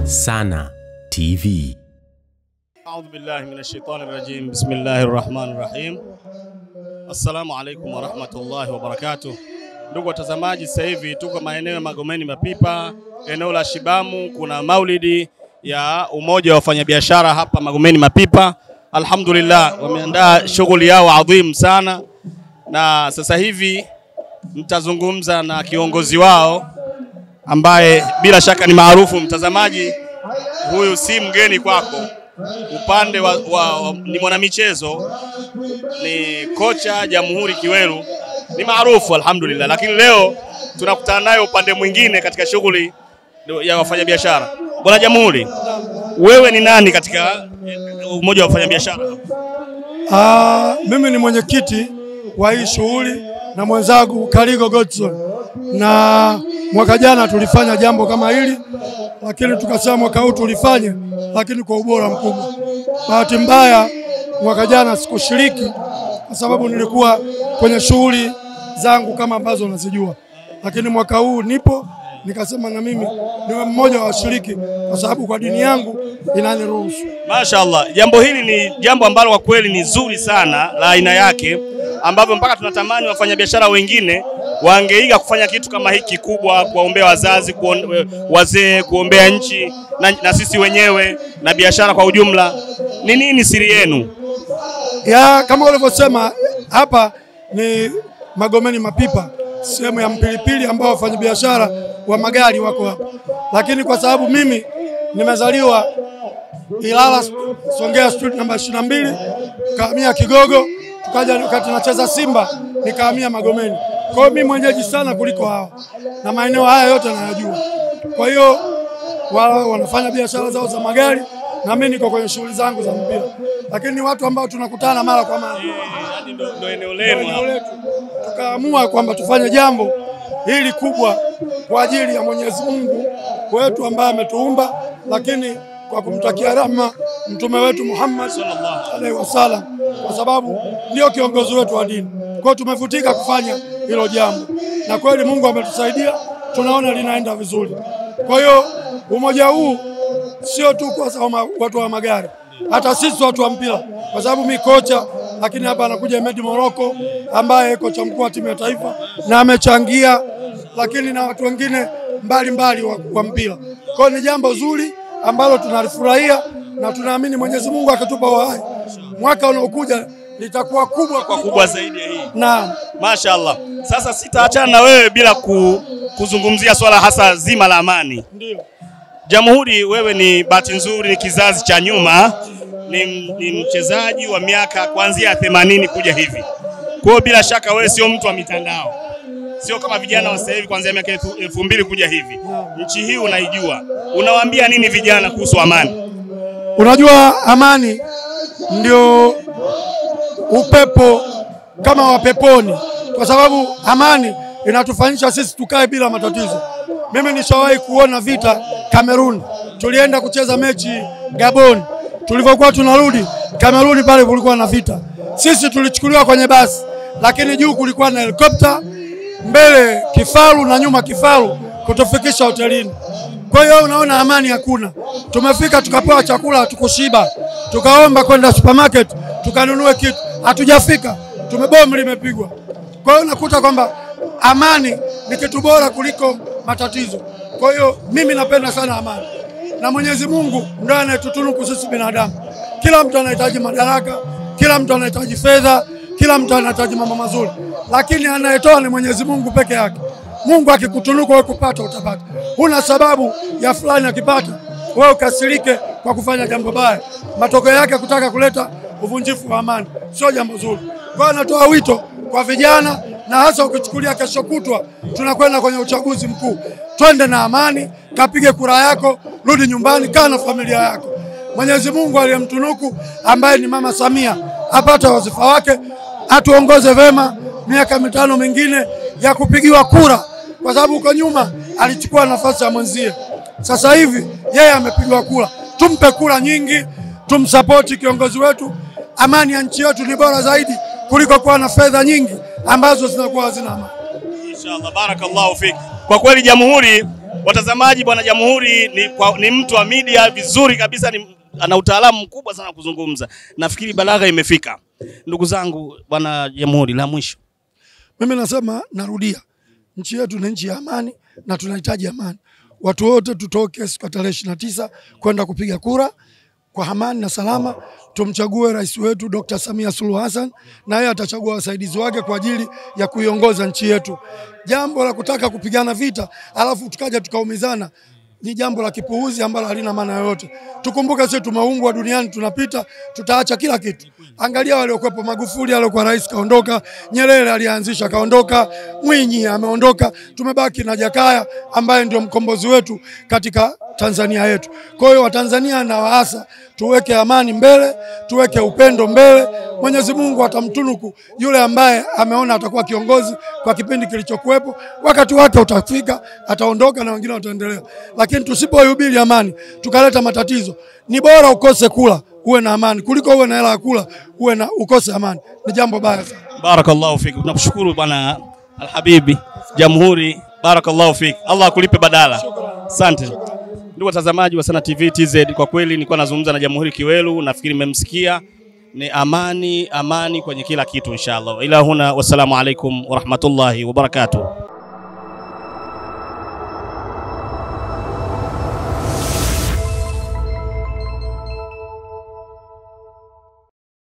Sana TV. A'udhu billahi minash shaitani rajim. Bismillahir rahmanir rahim. Assalamu alaikum wa rahmatullahi wa barakatuh. Ndugu watazamaji, sasa hivi tuko maeneo ya Magomeni Mapipa, eneo la Shibamu. Kuna maulidi ya umoja wa wafanyabiashara hapa Magomeni Mapipa. Alhamdulillah, wameandaa shughuli yao adhim sana, na sasa hivi mtazungumza na kiongozi wao ambaye bila shaka ni maarufu. Mtazamaji, huyu si mgeni kwako. Upande ni mwanamichezo, ni kocha Jamhuri Kiweru, ni maarufu alhamdulillah, lakini leo tunakutana naye upande mwingine katika shughuli ya wafanyabiashara. Bwana Jamhuri, wewe ni nani katika umoja wa wafanyabiashara? Mimi ni mwenyekiti wa hii shughuli na mwenzangu Karigo Godson, na mwaka jana tulifanya jambo kama hili, lakini tukasema mwaka huu tulifanye, lakini kwa ubora mkubwa. Bahati mbaya mwaka jana sikushiriki kwa sababu nilikuwa kwenye shughuli zangu kama ambazo unazijua, lakini mwaka huu nipo, nikasema na mimi niwe mmoja wa washiriki kwa sababu kwa dini yangu inaniruhusu. Mashaallah, jambo hili ni jambo ambalo kwa kweli ni zuri sana la aina yake, ambavyo mpaka tunatamani wafanyabiashara wengine wangeiga kufanya kitu kama hiki kubwa, kuombea wazazi, wazee, kuombea nchi na sisi wenyewe na biashara kwa ujumla. Ni nini siri yenu? Kama ulivyosema, hapa ni Magomeni Mapipa, sehemu ya Mpilipili ambao wafanyabiashara wa magari wako hapa. Lakini kwa sababu mimi nimezaliwa Ilala Songea Street namba 22, kahamia Kigogo, tukaja wakati nacheza Simba nikahamia Magomeni. Kwa hiyo mimi mwenyeji sana kuliko hao, na maeneo haya yote nayajua. Kwa hiyo wao wanafanya biashara zao za magari na mimi niko kwenye shughuli zangu za mpira. Lakini ni watu ambao tunakutana mara kwa mara. Ndio eneo lenu. Tukaamua kwamba tufanye jambo hili kubwa kwa ajili ya Mwenyezi Mungu wetu ambaye ametuumba, lakini kwa kumtakia rahma mtume wetu Muhammad sallallahu alaihi wasallam, kwa sababu ndio kiongozi wetu wa dini. Kwa hiyo tumevutika kufanya hilo jambo, na kweli Mungu ametusaidia, tunaona linaenda vizuri. Kwa hiyo umoja huu sio tu kwa sababu watu wa magari, hata sisi watu wa mpira, kwa sababu mimi kocha, lakini hapa anakuja Medi Morocco ambaye kocha mkuu wa timu ya taifa na amechangia, lakini na watu wengine mbalimbali wa mpira. Kwa hiyo ni jambo zuri ambalo tunalifurahia, na tunaamini Mwenyezi Mungu akitupa uhai, mwaka unaokuja litakuwa kubwa zaidi ya hii. Naam. Mashaallah. Sasa sitaachana na wewe bila kuzungumzia swala hasa zima la amani. Ndio. Jamhuri, wewe ni bahati nzuri, ni kizazi cha nyuma, ni mchezaji wa miaka kuanzia 80 kuja hivi. Kwa hiyo bila shaka wewe sio mtu wa mitandao, sio kama vijana wa sasa hivi kuanzia miaka 2000 kuja hivi. Nchi hii unaijua, unawaambia nini vijana kuhusu amani? Unajua amani ndio upepo kama wa peponi, kwa sababu amani inatufanyisha sisi tukae bila matatizo. Mimi nishawahi kuona vita Kamerun, tulienda kucheza mechi Gabon, tulivyokuwa tunarudi Kamerun pale kulikuwa na vita. Sisi tulichukuliwa kwenye basi, lakini juu kulikuwa na helikopta, mbele kifaru na nyuma kifaru kutufikisha hotelini. Kwa hiyo unaona amani hakuna. Tumefika tukapewa chakula tukushiba, tukaomba kwenda supermarket tukanunue kitu, hatujafika bomu limepigwa. Kwa hiyo nakuta kwamba amani ni kitu bora kuliko matatizo. Kwa hiyo mimi napenda sana amani, na Mwenyezi Mungu ndiye anayetutunuku sisi binadamu. Kila mtu anahitaji madaraka, kila mtu anahitaji fedha, kila mtu anahitaji mambo mazuri, lakini anayetoa ni Mwenyezi Mungu peke yake. Mungu akikutunuku wewe kupata utapata. Huna sababu ya fulani akipata wewe ukasirike kwa kufanya jambo baya, matokeo yake kutaka kuleta uvunjifu wa amani, sio jambo zuri. Kwa hiyo natoa wito kwa vijana, na hasa ukichukulia kesho kutwa tunakwenda kwenye uchaguzi mkuu, twende na amani, kapige kura yako, rudi nyumbani, kaa na familia yako. Mwenyezi Mungu aliyemtunuku ambaye ni Mama Samia apate wazifa wake, atuongoze vema miaka 5 mingine ya kupigiwa kura, kwa sababu uko nyuma alichukua nafasi ya mwenzie. Sasa hivi yeye amepigiwa kura, tumpe kura nyingi, tumsapoti kiongozi wetu. Amani ya nchi yetu ni bora zaidi kuliko kuwa na fedha nyingi ambazo zinakuwa hazina amani. Inshallah, barakallahu fik. Kwa kweli Jamhuri Watazamaji, bwana Jamhuri ni mtu wa media vizuri kabisa, ana utaalamu mkubwa sana kuzungumza. Nafikiri balagha imefika. Ndugu zangu, bwana Jamhuri, la mwisho. Mimi nasema, narudia, nchi yetu ni nchi ya amani na tunahitaji amani. Watu wote tutoke siku ya tarehe 29 kwenda kupiga kura kwa amani na salama. Tumchague rais wetu Dr. Samia Suluhu Hassan, na yeye atachagua wasaidizi wake kwa ajili ya kuiongoza nchi yetu. Jambo la kutaka kupigana vita alafu tukaja tukaumizana ni jambo la kipuuzi ambalo halina maana yoyote. Tukumbuke sisi tumeumbwa duniani, tunapita, tutaacha kila kitu. Angalia waliokuwepo, Magufuli alikuwa rais kaondoka, Nyerere alianzisha kaondoka, Mwinyi ameondoka, tumebaki na Jakaya ambaye ndio mkombozi wetu katika Tanzania yetu. Kwa hiyo Watanzania na waasa tuweke amani mbele, tuweke upendo mbele. Mwenyezi Mungu atamtunuku yule ambaye ameona atakuwa kiongozi kwa kipindi kilichokuwepo. Wakati wake utafika, ataondoka na wengine wataendelea. Lakini tusipohubiri amani, tukaleta matatizo, ni bora ukose kula uwe na amani kuliko uwe na hela ya kula ukose amani. Ni jambo baya sana. Barakallahu fik. Tunakushukuru bwana Alhabibi Jamhuri. Barakallahu fik. Allah akulipe badala. Asante. Ndugu watazamaji wa Sana TV TZ, kwa kweli nilikuwa nazungumza na Jamhuri Kiwelu, nafikiri mmemsikia. Ni amani kwenye kila kitu inshallah. Ila huna, wassalamu alaikum wa rahmatullahi wa barakatuh.